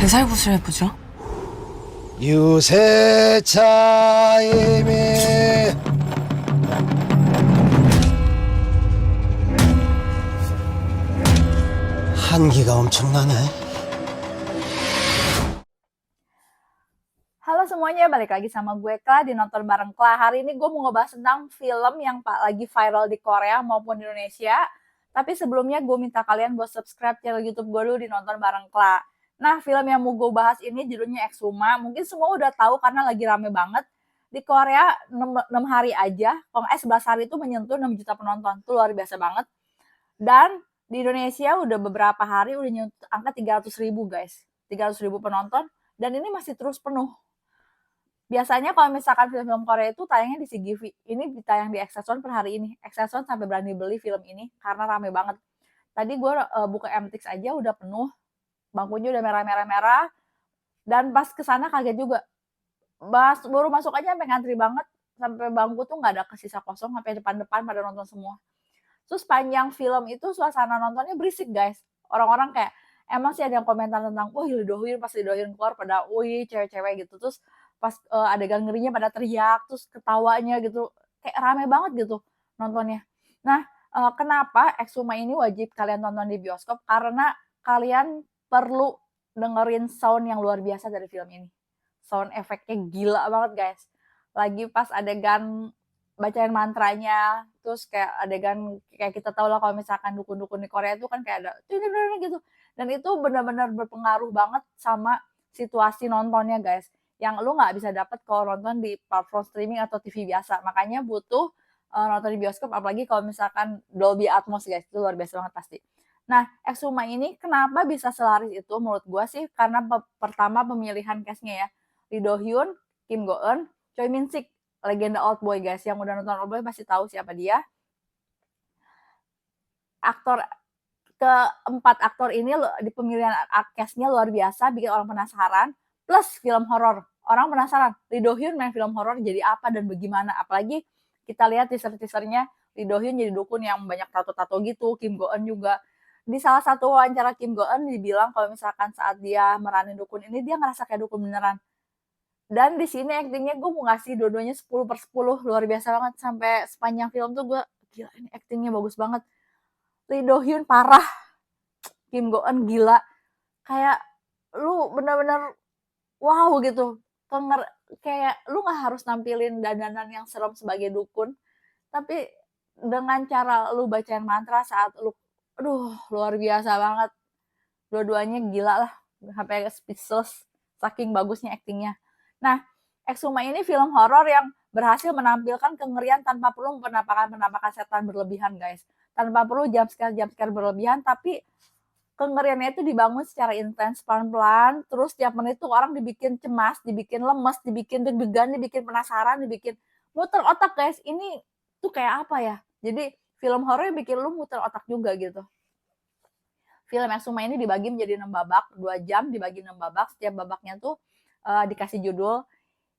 대살굿을 해보죠. 유세차임이 한기가 엄청나네. Halo semuanya, balik lagi sama gue Kla di Nonton Bareng Kla. Hari ini gue mau ngebahas tentang film yang lagi viral di Korea maupun di Indonesia. Tapi sebelumnya gue minta kalian buat subscribe channel YouTube gue dulu di Nonton Bareng Kla. Nah, film yang mau gue bahas ini judulnya Exhuma. Mungkin semua udah tahu karena lagi rame banget. Di Korea 6 hari aja, kalau 11 hari itu menyentuh 6 juta penonton. Itu luar biasa banget. Dan di Indonesia udah beberapa hari udah nyentuh angka 300.000 guys. 300.000 penonton. Dan ini masih terus penuh. Biasanya kalau misalkan film-film Korea itu tayangnya di CGV, ini ditayang di Exason per hari ini. Exason sampai berani beli film ini karena rame banget. Tadi gue buka MTX aja udah penuh, bangkunya udah merah-merah, dan pas kesana kaget juga. Baru masuk aja sampai ngantri banget, sampai bangku tuh nggak ada kesisa kosong, sampai depan-depan pada nonton semua. Terus panjang film itu suasana nontonnya berisik guys. Orang-orang kayak, emang sih ada yang komentar tentang, wah Lee Do-hyun pas Lee Do-hyun keluar pada, wih cewek-cewek gitu. Terus pas adegan ngerinya pada teriak, terus ketawanya gitu, kayak rame banget gitu nontonnya. Nah, kenapa Exhuma ini wajib kalian tonton di bioskop? Karena kalian perlu dengerin sound yang luar biasa dari film ini. Sound efeknya gila banget guys. Lagi pas adegan bacain mantranya, terus kayak adegan kayak kita tahu lah kalau misalkan dukun-dukun di Korea itu kan kayak ada gitu. Dan itu benar-benar berpengaruh banget sama situasi nontonnya guys. Yang lu nggak bisa dapet kalau nonton di platform streaming atau TV biasa. Makanya butuh nonton di bioskop, apalagi kalau misalkan Dolby Atmos guys, itu luar biasa banget pasti. Nah, Exhuma ini kenapa bisa selaris itu menurut gue sih, karena pertama pemilihan cast-nya ya. Lee Do-hyun, Kim Go-eun, Choi Min-sik, legenda Old Boy guys. Yang udah nonton Old Boy pasti tahu siapa dia. Keempat aktor ini di pemilihan cast-nya luar biasa, bikin orang penasaran. Plus film horor. Orang penasaran, Lee Do-hyun main film horor jadi apa dan bagaimana. Apalagi kita lihat teaser-teasernya, Lee Do-hyun jadi dukun yang banyak tato-tato gitu, Kim Go-eun juga. Di salah satu wawancara Kim Go-eun dibilang kalau misalkan saat dia meranin dukun ini, dia ngerasa kayak dukun beneran. Dan di sini actingnya gue mau ngasih dua-duanya 10/10, luar biasa banget. Sampai sepanjang film tuh gue, gila ini actingnya bagus banget. Lee Do-hyun parah, Kim Go-eun gila. Kayak lu bener-bener wow gitu. Kayak lu gak harus nampilin dandanan yang serem sebagai dukun, tapi dengan cara lu bacain mantra saat lu, aduh luar biasa banget. Dua-duanya gila lah, sampai speechless, saking bagusnya actingnya. Nah, Exhuma ini film horor yang berhasil menampilkan kengerian tanpa perlu penampakan setan berlebihan guys. Tanpa perlu jump scare berlebihan, tapi kengeriannya itu dibangun secara intens, pelan-pelan, terus tiap menit tuh orang dibikin cemas, dibikin lemes, dibikin deg-degan, dibikin penasaran, dibikin muter otak guys. Ini tuh kayak apa ya? Jadi film horor bikin lu muter otak juga gitu. Film Exhuma ini dibagi menjadi 6 babak, 2 jam dibagi 6 babak, setiap babaknya tuh dikasih judul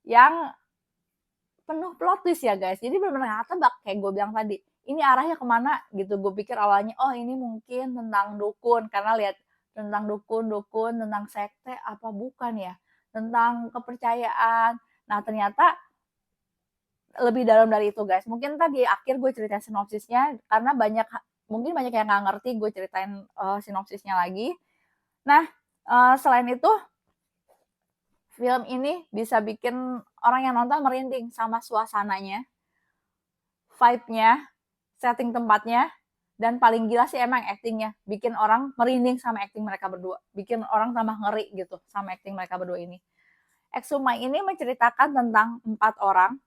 yang penuh plot twist ya guys. Jadi benar-benar nggak tebak kayak gue bilang tadi. Ini arahnya kemana gitu. Gue pikir awalnya, oh ini mungkin tentang dukun. Karena lihat tentang dukun, tentang sekte, apa bukan ya. Tentang kepercayaan. Nah ternyata lebih dalam dari itu guys. Mungkin tadi akhir gue ceritain sinopsisnya. Karena mungkin banyak yang nggak ngerti, gue ceritain sinopsisnya lagi. Nah selain itu, film ini bisa bikin orang yang nonton merinding sama suasananya, vibe-nya, setting tempatnya, dan paling gila sih emang actingnya. Bikin orang merinding sama acting mereka berdua. Bikin orang tambah ngeri gitu sama acting mereka berdua ini. Exhuma ini menceritakan tentang 4 orang.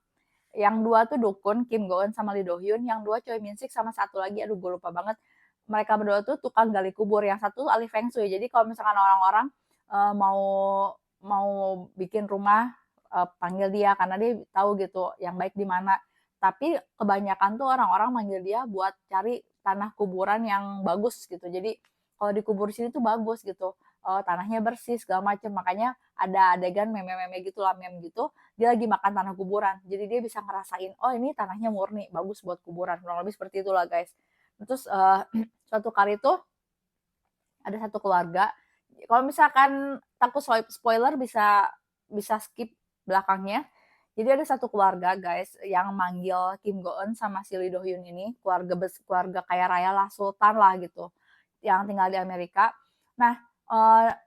Yang 2 tuh dukun, Kim Go-eun sama Lee Do-hyun. Yang 2 Choi Min-sik sama satu lagi, aduh gue lupa banget. Mereka berdua tuh tukang gali kubur. Yang satu ahli feng shui. Jadi kalau misalkan orang-orang mau bikin rumah, panggil dia karena dia tahu gitu yang baik di mana. Tapi kebanyakan tuh orang-orang manggil dia buat cari tanah kuburan yang bagus gitu. Jadi kalau dikubur sini tuh bagus gitu, tanahnya bersih segala macem. Makanya ada adegan meme-meme gitu lah, meme gitu, dia lagi makan tanah kuburan. Jadi dia bisa ngerasain, oh ini tanahnya murni, bagus buat kuburan. Kurang lebih seperti itulah guys. Terus suatu kali tuh ada satu keluarga, kalau misalkan takut spoiler bisa skip belakangnya. Jadi ada satu keluarga guys yang manggil Kim Go Eun sama si Lee Do Hyun ini, keluarga kaya raya lah, sultan lah gitu, yang tinggal di Amerika. Nah, eee,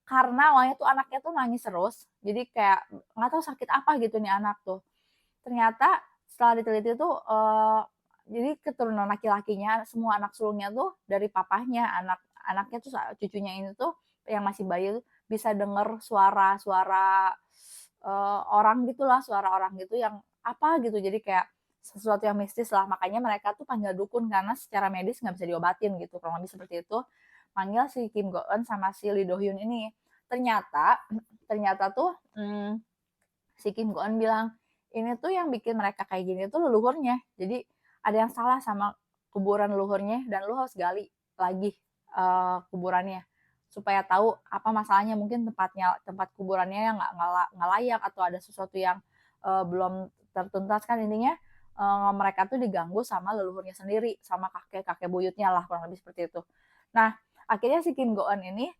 karena awalnya tuh anaknya tuh nangis terus, jadi kayak nggak tahu sakit apa gitu nih anak tuh. Ternyata setelah diteliti tuh, jadi keturunan laki-lakinya, semua anak sulungnya tuh dari papahnya, anaknya tuh cucunya ini tuh yang masih bayi tuh bisa denger suara-suara, orang gitulah, suara orang gitu yang apa gitu, jadi kayak sesuatu yang mistis lah. Makanya mereka tuh panggil dukun karena secara medis nggak bisa diobatin gitu, kurang lebih seperti itu. Panggil si Kim Go Eun sama si Lee Do Hyun ini. Ternyata ternyata tuh, si Kim Go Eun bilang, "Ini tuh yang bikin mereka kayak gini tuh leluhurnya. Jadi ada yang salah sama kuburan leluhurnya dan lu harus gali lagi, kuburannya supaya tahu apa masalahnya. Mungkin tempat kuburannya yang nggak layak atau ada sesuatu yang, belum tertuntas." Kan intinya, mereka tuh diganggu sama leluhurnya sendiri, sama kakek-kakek buyutnya lah, kurang lebih seperti itu. Nah, akhirnya si Kim Go Eun ini,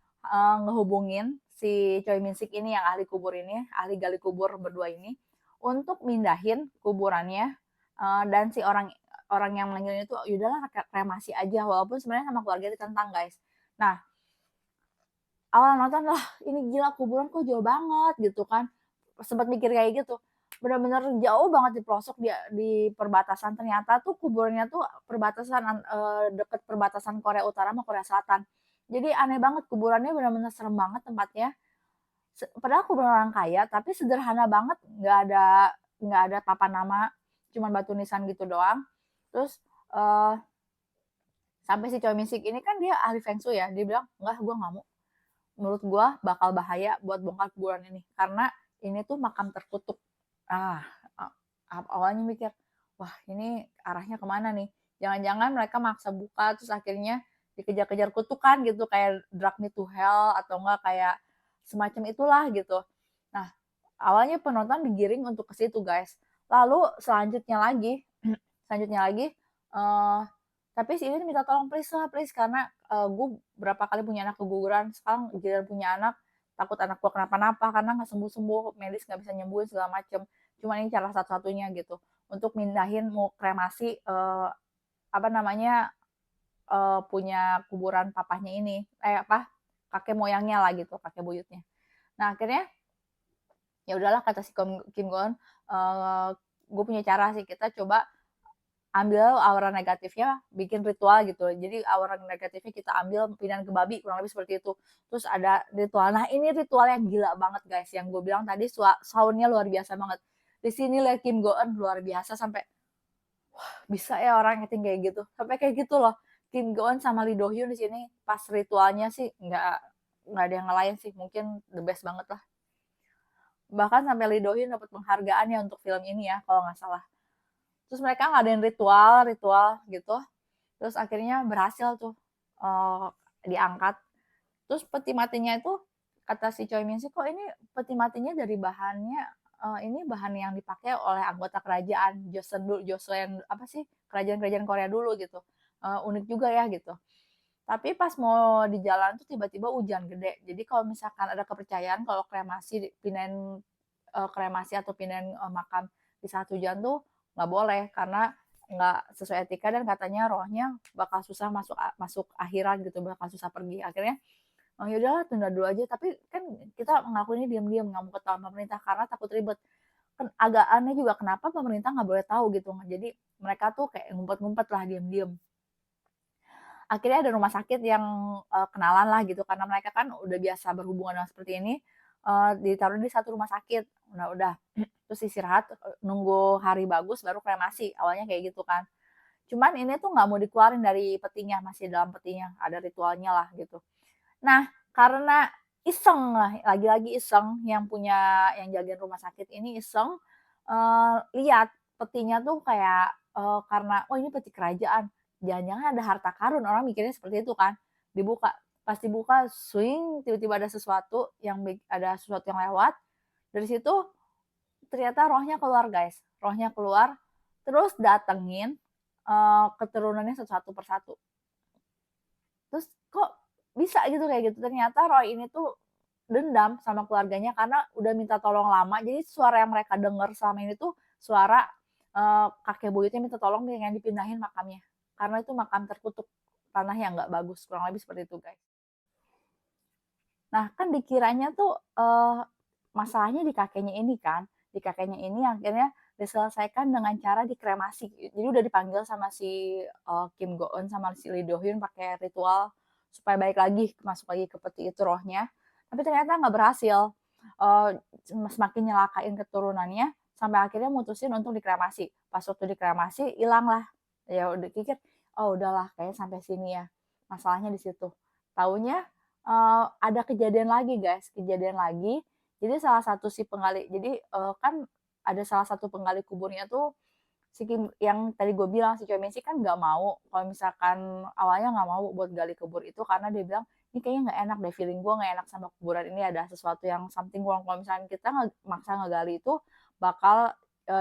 ngehubungin si Choi Min Sik ini yang ahli kubur ini, ahli gali kubur berdua ini, untuk mindahin kuburannya, dan si orang orang yang meninggal itu, "Ya udahlah kremasi aja," walaupun sebenarnya sama keluarga ditentang, guys. Nah, awal nonton, "Lah, ini gila kuburan kok jauh banget," gitu kan. Sempet mikir kayak gitu. Bener-bener jauh banget di pelosok di perbatasan, ternyata tuh kuburannya tuh deket perbatasan Korea Utara sama Korea Selatan. Jadi aneh banget, kuburannya bener-bener serem banget tempatnya. Padahal kuburan orang kaya, tapi sederhana banget, nggak ada papan nama, cuman batu nisan gitu doang. Terus, eee, sampai si Choi Min Sik ini kan dia ahli Feng Shui ya, dia bilang, "Enggak, gua nggak mau. Menurut gua bakal bahaya buat bongkar kuburan ini, karena ini tuh makam terkutuk." Ah, awalnya mikir, "Wah, ini arahnya kemana nih? Jangan-jangan mereka maksa buka, terus akhirnya dikejar-kejar kutukan gitu, kayak Drag Me to Hell atau enggak kayak semacam itulah," gitu. Nah, awalnya penonton digiring untuk ke situ, guys. Lalu selanjutnya lagi, tapi si ini minta tolong, "Please lah, please, karena, gue berapa kali punya anak keguguran, sekarang giliran punya anak, takut anak gue kenapa-napa karena nggak sembuh-sembuh, medis nggak bisa nyembuhin segala macem. Cuma ini cara satu-satunya gitu, untuk mindahin mau kremasi, apa namanya, punya kuburan papahnya ini, kakek moyangnya lah gitu, kakek buyutnya." Nah, akhirnya ya udahlah kata si Kim Go Eun, "Gue punya cara sih, kita coba ambil aura negatifnya, bikin ritual gitu. Jadi aura negatifnya kita ambil pindahin ke babi, kurang lebih seperti itu. Terus ada ritual. Nah, ini ritual yang gila banget guys, yang gue bilang tadi soundnya luar biasa banget. Di sini lihat Kim Go Eun luar biasa sampai bisa ya orang acting kayak gitu. Sampai kayak gitu loh. Kim Go Eun sama Lee Do Hyun di sini pas ritualnya sih nggak ada yang ngelain sih, mungkin the best banget lah. Bahkan sampai Lee Do Hyun dapat penghargaan ya untuk film ini ya kalau nggak salah. Terus mereka ngadain ritual-ritual gitu, terus akhirnya berhasil tuh, diangkat. Terus peti matinya itu kata si Choi Min Sik, "Kok ini peti matinya dari bahannya, ini bahan yang dipakai oleh anggota kerajaan Joseon apa sih, kerajaan-kerajaan Korea dulu gitu, unik juga ya," gitu. Tapi pas mau di jalan tuh tiba-tiba hujan gede. Jadi kalau misalkan ada kepercayaan kalau kremasi atau pindahin, makam di saat hujan tuh nggak boleh, karena nggak sesuai etika dan katanya rohnya bakal susah masuk akhirat gitu, bakal susah pergi. Akhirnya, "Oh, ya udahlah tunda dulu aja." Tapi kan kita ngelakuinnya diam-diam, nggak mau ketahuan pemerintah karena takut ribet. Kan agak aneh juga kenapa pemerintah nggak boleh tahu gitu. Jadi mereka tuh kayak ngumpet-ngumpet lah diam-diam. Akhirnya ada rumah sakit yang, kenalan lah gitu karena mereka kan udah biasa berhubungan dengan seperti ini, ditaruh di satu rumah sakit. Nah udah, terus istirahat, nunggu hari bagus baru kremasi, awalnya kayak gitu kan. Cuman ini tuh nggak mau dikeluarin dari petinya, masih dalam petinya, ada ritualnya lah gitu. Nah, karena iseng lah, lagi-lagi iseng, yang jagain rumah sakit ini iseng, lihat petinya tuh kayak, karena, "Oh, ini peti kerajaan, jangan-jangan ada harta karun," orang mikirnya seperti itu kan. Dibuka, pas dibuka tiba-tiba ada sesuatu yang lewat, dari situ ternyata rohnya keluar guys, rohnya keluar, terus datengin, keturunannya satu persatu. Terus kok bisa gitu kayak gitu, ternyata roh ini tuh dendam sama keluarganya karena udah minta tolong lama. Jadi suara yang mereka dengar selama ini tuh suara, kakek buyutnya minta tolong pengen dipindahin makamnya. Karena itu makam terkutuk, tanah yang nggak bagus, kurang lebih seperti itu, guys. Nah, kan dikiranya tuh, masalahnya di kakeknya ini kan, di kakeknya ini akhirnya diselesaikan dengan cara dikremasi. Jadi udah dipanggil sama si, Kim Go Eun sama si Lee Do Hyun pakai ritual supaya balik lagi, masuk lagi ke peti itu rohnya, tapi ternyata nggak berhasil, eee, semakin nyelakain keturunannya, sampai akhirnya mutusin untuk dikremasi. Pas waktu dikremasi, ilanglah. Ya udah pikir, "Oh udahlah kayaknya sampai sini ya, masalahnya di situ." Taunya ada kejadian lagi guys, kejadian lagi. Jadi salah satu si penggali jadi, kan ada salah satu penggali kuburnya tuh si Kim yang tadi gue bilang si Choi Min-sik kan nggak mau kalau misalkan awalnya nggak mau buat gali kubur itu karena dia bilang, "Ini kayaknya nggak enak deh, feeling gue nggak enak sama kuburan ini, ada sesuatu yang something wrong kalau misalnya kita maksa ngegali itu bakal,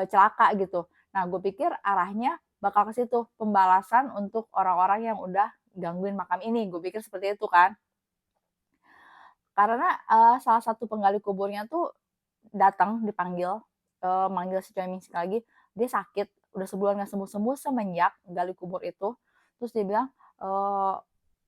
celaka," gitu. Nah, gue pikir arahnya bakal ke situ, pembalasan untuk orang-orang yang udah gangguin makam ini, gue pikir seperti itu kan. Karena, salah satu penggali kuburnya tuh datang dipanggil, manggil si Choi Min-sik lagi, dia sakit, udah sebulan nggak sembuh-sembuh semenjak gali kubur itu. Terus dia bilang, eee,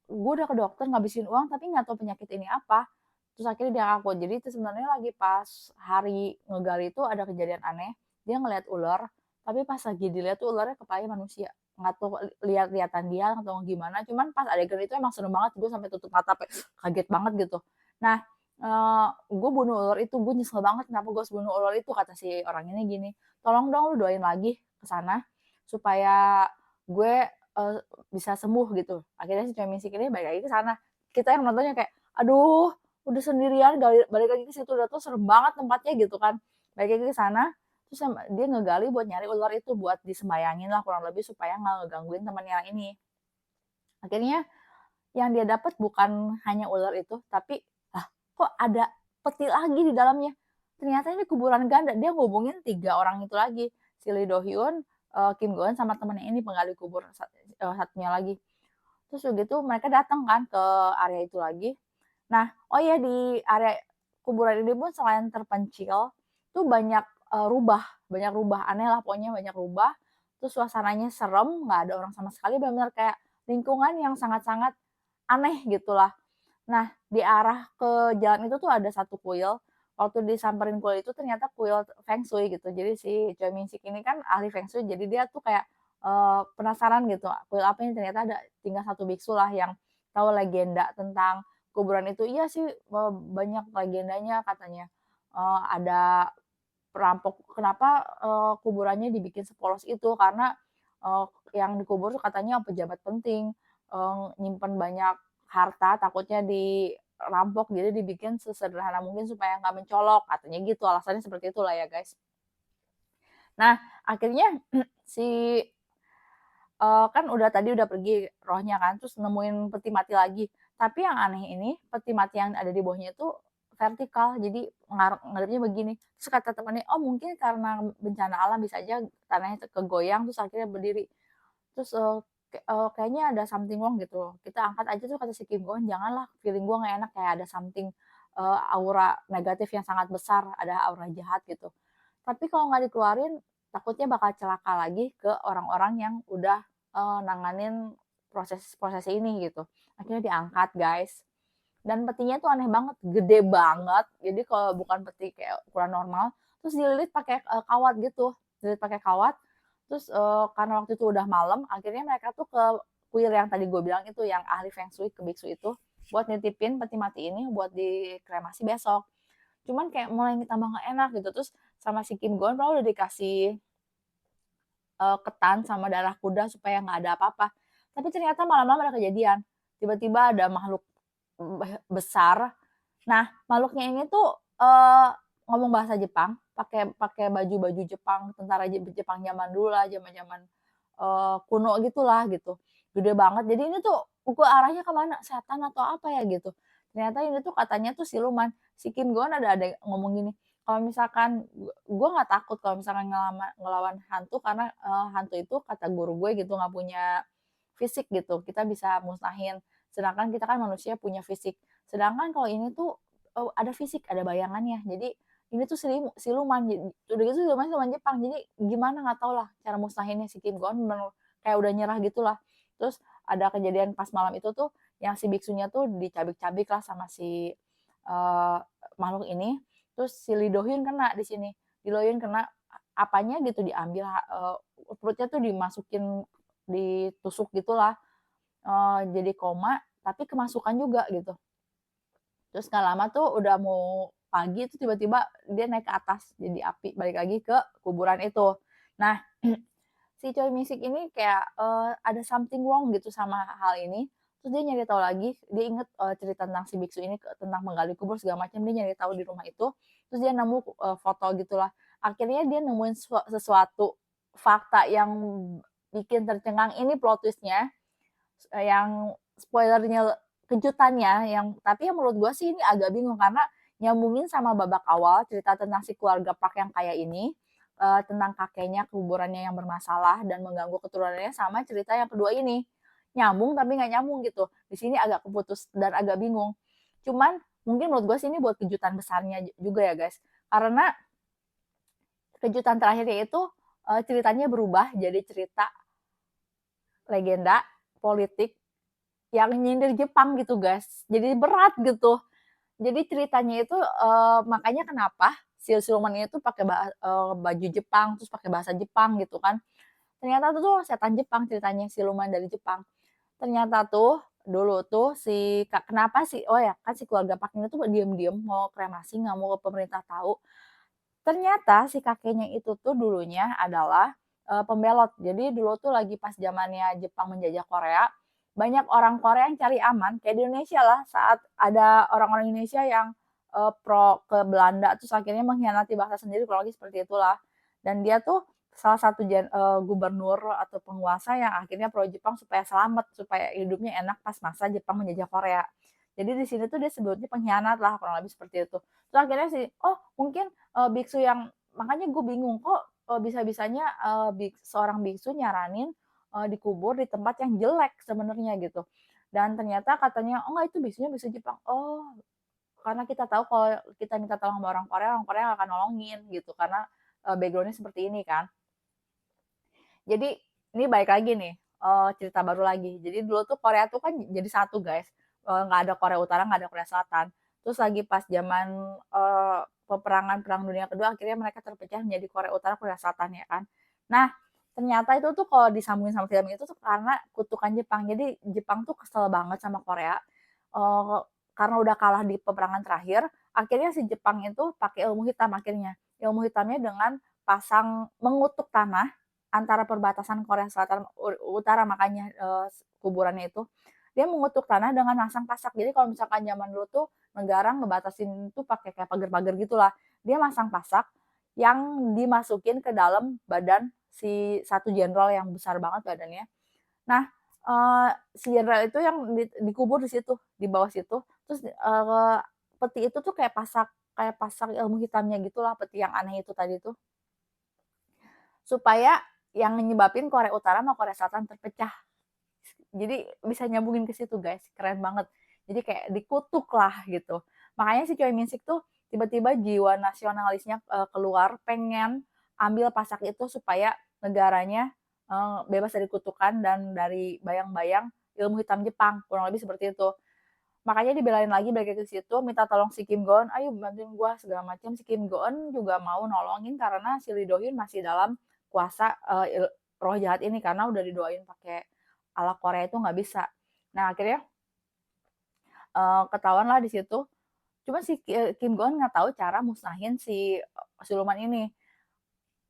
"Gue udah ke dokter ngabisin uang tapi nggak tahu penyakit ini apa." Terus akhirnya dia ngaku, jadi itu sebenarnya lagi pas hari ngegali itu ada kejadian aneh, dia ngelihat ular, tapi pas lagi dilihat tuh ularnya kepalanya manusia. Nggak tahu lihat-lihatan dia atau gimana, cuman pas adegan itu emang serem banget, gue sampai tutup mata sampai kaget banget gitu. Nah, "Gue bunuh ular itu, gue nyesel banget kenapa gue harus bunuh ular itu," kata si orang ini gini, "Tolong dong lu doain lagi ke sana supaya gue, bisa sembuh," gitu. Akhirnya si Choi Min-sik ini balik lagi ke sana. Kita yang nontonnya kayak, "Aduh, udah sendirian balik lagi ke situ, udah tuh serem banget tempatnya," gitu kan. Balik lagi ke sana, terus dia ngegali buat nyari ular itu, buat disembayangin lah kurang lebih supaya nggak ngegangguin temennya yang ini. Akhirnya yang dia dapat bukan hanya ular itu, tapi, lah kok ada peti lagi di dalamnya? Ternyata ini kuburan ganda. Dia ngubungin 3 orang itu lagi, si Lee Do Hyun, Kim Go Eun, sama temennya ini penggali kubur satunya lagi. Terus udah gitu mereka datang kan ke area itu lagi. Nah, oh iya di area kuburan ini pun selain terpencil, tuh banyak rubah aneh lah pokoknya banyak rubah, terus suasananya serem, nggak ada orang sama sekali, bener-bener kayak lingkungan yang sangat-sangat aneh gitulah. Nah, di arah ke jalan itu tuh ada satu kuil, waktu disamperin kuil itu ternyata kuil Feng Shui gitu. Jadi si Choi Min-sik ini kan ahli Feng Shui, jadi dia tuh kayak, penasaran gitu, kuil apa ini, ternyata tinggal satu biksu lah yang tahu legenda tentang kuburan itu. Iya sih, banyak legendanya katanya, ada perampok kenapa, kuburannya dibikin sepolos itu, karena, eee, yang dikubur tuh katanya pejabat penting, nyimpen banyak harta takutnya dirampok, jadi dibikin sesederhana mungkin supaya nggak mencolok, katanya gitu, alasannya seperti itulah ya, guys. Nah, akhirnya si kan udah pergi rohnya kan, terus nemuin peti mati lagi. Tapi yang aneh ini, peti mati yang ada di bawahnya itu vertikal, jadi ngadepnya begini. Terus kata temannya, "Oh mungkin karena bencana alam bisa aja tanahnya kegoyang terus akhirnya berdiri." Terus, kayaknya ada something wrong gitu, kita angkat aja tuh kata si Kim Go Eun, "Janganlah, feeling gue nggak enak kayak ada something, aura negatif yang sangat besar, ada aura jahat," gitu. Tapi kalau nggak dikeluarin, takutnya bakal celaka lagi ke orang-orang yang udah, nanganin prosesi ini gitu. Akhirnya diangkat guys, dan petinya tuh aneh banget, gede banget, jadi kalau bukan peti kayak ukuran normal, terus dililit pakai, kawat gitu, dililit pakai kawat, terus, karena waktu itu udah malam, akhirnya mereka tuh ke kuil yang tadi gue bilang itu, yang ahli Feng Shui, ke biksu itu, buat nitipin peti mati ini buat dikremasi besok. Cuman kayak mulai tambah nggak enak gitu, terus sama si Kim Go Eun padahal udah dikasih, ketan sama darah kuda supaya nggak ada apa-apa. Tapi ternyata malam-malam ada kejadian, tiba-tiba ada makhluk, besar. Nah, makhluknya ini tuh, ngomong bahasa Jepang, pakai pakai baju-baju Jepang, tentara Jepang zaman dulu lah, zaman-zaman, kuno gitulah gitu, gede banget. Jadi ini tuh ukur arahnya ke mana, setan atau apa ya gitu. Ternyata ini tuh katanya tuh siluman. Si Kim Go Eun ada ngomong gini, "Kalau misalkan gua nggak takut kalau misalkan ngelawan hantu karena, hantu itu kata guru gue gitu nggak punya fisik gitu, kita bisa musnahin. Sedangkan kita kan manusia punya fisik. Sedangkan kalau ini tuh, ada fisik, ada bayangannya. Jadi ini tuh siluman, udah gitu siluman Jepang. Jadi gimana nggak tahu lah cara musnahinnya si Kim Go Eun bener kayak udah nyerah gitulah. Terus ada kejadian pas malam itu tuh yang si biksunya tuh dicabik-cabik lah sama si makhluk ini. Terus si Lee Do Hyun kena di sini. Lee Do Hyun kena apanya gitu diambil perutnya tuh dimasukin ditusuk gitulah. Jadi koma tapi kemasukan juga gitu. Terus nggak lama tuh udah mau pagi tuh tiba-tiba dia naik ke atas jadi api balik lagi ke kuburan itu. Nah si Choi Min Sik ini kayak ada something wrong gitu sama hal ini. Terus dia nyari tahu lagi, dia inget cerita tentang si biksu ini tentang menggali kubur segala macam. Dia nyari tahu di rumah itu. Terus dia nemu foto gitulah. Akhirnya dia nemuin sesuatu fakta yang bikin tercengang. Ini plot twistnya yang spoilernya kejutannya yang tapi yang menurut gue sih ini agak bingung karena nyambungin sama babak awal cerita tentang si keluarga Park yang kaya ini tentang kakeknya kuburannya yang bermasalah dan mengganggu keturunannya sama cerita yang kedua ini nyambung tapi nggak nyambung gitu di sini agak keputus dan agak bingung cuman mungkin menurut gue sih ini buat kejutan besarnya juga ya guys karena kejutan terakhirnya itu ceritanya berubah jadi cerita legenda politik yang nyindir Jepang gitu guys. Jadi berat gitu. Jadi ceritanya itu makanya kenapa si siluman ini tuh pakai baju Jepang terus pakai bahasa Jepang gitu kan. Ternyata tuh setan Jepang ceritanya siluman dari Jepang. Ternyata tuh dulu tuh si kenapa sih oh ya kan si keluarga Pak ini tuh diem-diem mau kremasi nggak mau ke pemerintah tahu. Ternyata si kakeknya itu tuh dulunya adalah pembelot. Jadi dulu tuh lagi pas zamannya Jepang menjajah Korea, banyak orang Korea yang cari aman kayak di Indonesia lah saat ada orang-orang Indonesia yang pro ke Belanda terus akhirnya mengkhianati bangsa sendiri kurang lebih seperti itulah. Dan dia tuh salah satu gubernur atau penguasa yang akhirnya pro Jepang supaya selamat, supaya hidupnya enak pas masa Jepang menjajah Korea. Jadi di sini tuh dia sebutnya pengkhianat lah kurang lebih seperti itu. Terus akhirnya sih, oh mungkin biksu yang makanya gue bingung kok bisa-bisanya seorang biksu nyaranin dikubur di tempat yang jelek sebenarnya gitu. Dan ternyata katanya, oh enggak itu biksunya biksu Jepang. Oh, karena kita tahu kalau kita minta tolong sama orang Korea akan nolongin gitu karena backgroundnya seperti ini kan. Jadi ini baik lagi nih cerita baru lagi. Jadi dulu tuh Korea tuh kan jadi satu guys, nggak ada Korea Utara, nggak ada Korea Selatan. Terus lagi pas zaman peperangan Perang Dunia Kedua, akhirnya mereka terpecah menjadi Korea Utara, Korea Selatan ya kan. Nah ternyata itu tuh kalau disambungin sama film itu tuh karena kutukan Jepang. Jadi Jepang tuh kesel banget sama Korea karena udah kalah di peperangan terakhir. Akhirnya si Jepang itu pakai ilmu hitam akhirnya. Ilmu hitamnya dengan pasang mengutuk tanah antara perbatasan Korea Selatan Utara makanya kuburannya itu dia mengutuk tanah dengan masang pasak. Jadi kalau misalkan zaman dulu tuh negara ngebatasin tuh pakai kayak pagar-pagar gitulah. Dia masang pasak yang dimasukin ke dalam badan si satu jenderal yang besar banget badannya. Nah, si jenderal itu yang dikubur di situ, di bawah situ. Terus peti itu tuh kayak pasak ilmu hitamnya gitulah, peti yang aneh itu tadi tuh. Supaya yang nyebabin Korea Utara sama Korea Selatan terpecah. Jadi bisa nyambungin ke situ guys, keren banget. Jadi kayak dikutuk lah gitu. Makanya si Choi Min Sik tuh tiba-tiba jiwa nasionalisnya keluar, pengen ambil pasak itu supaya negaranya bebas dari kutukan dan dari bayang-bayang ilmu hitam Jepang, kurang lebih seperti itu. Makanya dibelain lagi balik ke situ, minta tolong si Kim Go Eun, ayo bantuin gua segala macam. Si Kim Go Eun juga mau nolongin karena si Lee Do Hyun masih dalam kuasa roh jahat ini karena udah didoain pakai ala Korea itu nggak bisa. Nah akhirnya ketahuan lah di situ. Cuma si Kim Go Eun nggak tahu cara musnahin si siluman ini.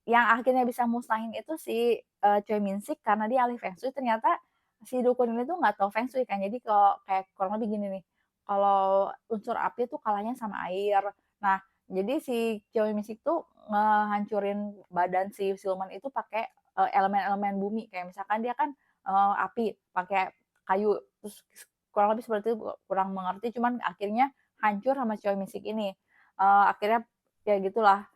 Yang akhirnya bisa musnahin itu si Choi Min Sik karena dia ahli feng shui. Ternyata si dukun ini tuh nggak tahu feng shui kan. Jadi kalau kayak kurang lebih gini nih. Kalau unsur api tuh kalahnya sama air. Nah, jadi si Choi Min Sik tuh ngehancurin badan si siluman itu pakai elemen-elemen bumi. Kayak misalkan dia kan api pakai kayu. Terus kurang lebih seperti itu kurang mengerti. Cuman akhirnya hancur sama Choi Min Sik ini. Akhirnya ya gitulah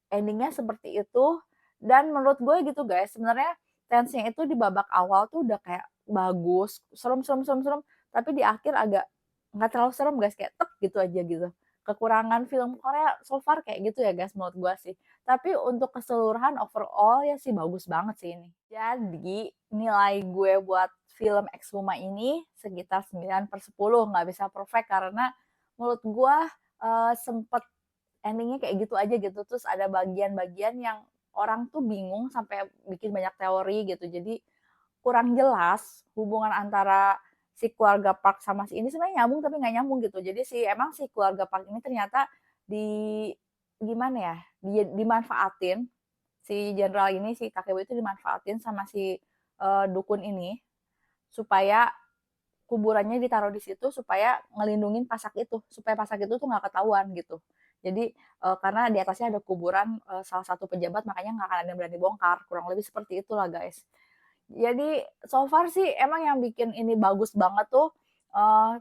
endingnya seperti itu dan menurut gue gitu guys sebenarnya tensinya itu di babak awal tuh udah kayak bagus serem serem serem serem tapi di akhir agak nggak terlalu serem guys, kayak tek gitu aja gitu. Kekurangan film Korea so far kayak gitu ya guys menurut gua sih. Tapi untuk keseluruhan overall ya sih bagus banget sih ini. Jadi nilai gue buat film Exhuma ini sekitar 9/10, nggak bisa perfect karena menurut gua sempet endingnya kayak gitu aja gitu. Terus ada bagian-bagian yang orang tuh bingung sampai bikin banyak teori gitu. Jadi kurang jelas hubungan antara si keluarga Park sama si ini sebenarnya nyambung tapi nggak nyambung gitu. Jadi emang si keluarga Park ini ternyata di gimana ya, dimanfaatin si jenderal ini, si Kakebo itu dimanfaatin sama si dukun ini supaya kuburannya ditaruh di situ supaya ngelindungin pasak itu, supaya pasak itu tuh nggak ketahuan gitu. Jadi karena di atasnya ada kuburan salah satu pejabat makanya nggak akan ada yang berani bongkar, kurang lebih seperti itulah guys. Jadi so far sih emang yang bikin ini bagus banget tuh eee,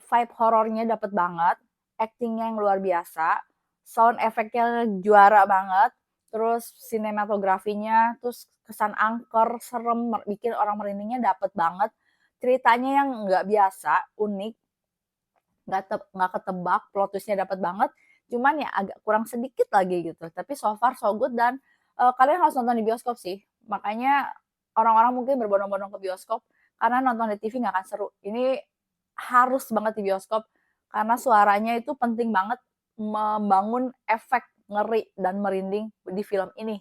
vibe horornya dapet banget, aktingnya yang luar biasa, sound efeknya juara banget, terus sinematografinya, terus kesan angker, serem, bikin orang merindingnya dapet banget, ceritanya yang nggak biasa, unik, nggak ketebak, plot twist-nya dapet banget, cuman ya agak kurang sedikit lagi gitu. Tapi so far so good dan kalian harus nonton di bioskop sih. Makanya orang-orang mungkin berbondong-bondong ke bioskop karena nonton di TV nggak akan seru. Ini harus banget di bioskop karena suaranya itu penting banget membangun efek ngeri dan merinding di film ini.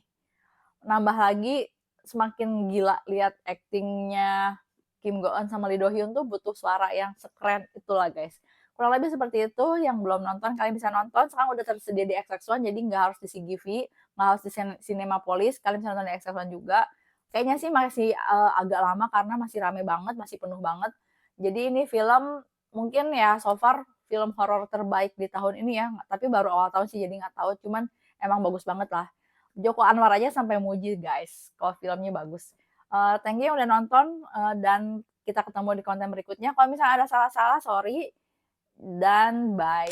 Nambah lagi semakin gila lihat aktingnya Kim Go Eun sama Lee Do Hyun tuh butuh suara yang sekeren itulah guys. Kurang lebih seperti itu, yang belum nonton kalian bisa nonton, sekarang udah tersedia di XX1 jadi nggak harus di CGV, nggak harus di Cinemapolis, kalian bisa nonton di XX1 juga. Kayaknya sih masih agak lama karena masih rame banget, masih penuh banget. Jadi ini film mungkin ya so far film horor terbaik di tahun ini ya, tapi baru awal tahun sih jadi nggak tahu, cuman emang bagus banget lah. Joko Anwar aja sampai muji guys, kalau filmnya bagus. Thank you yang udah nonton, dan kita ketemu di konten berikutnya. Kalau misalnya ada salah-salah, sorry, dan bye.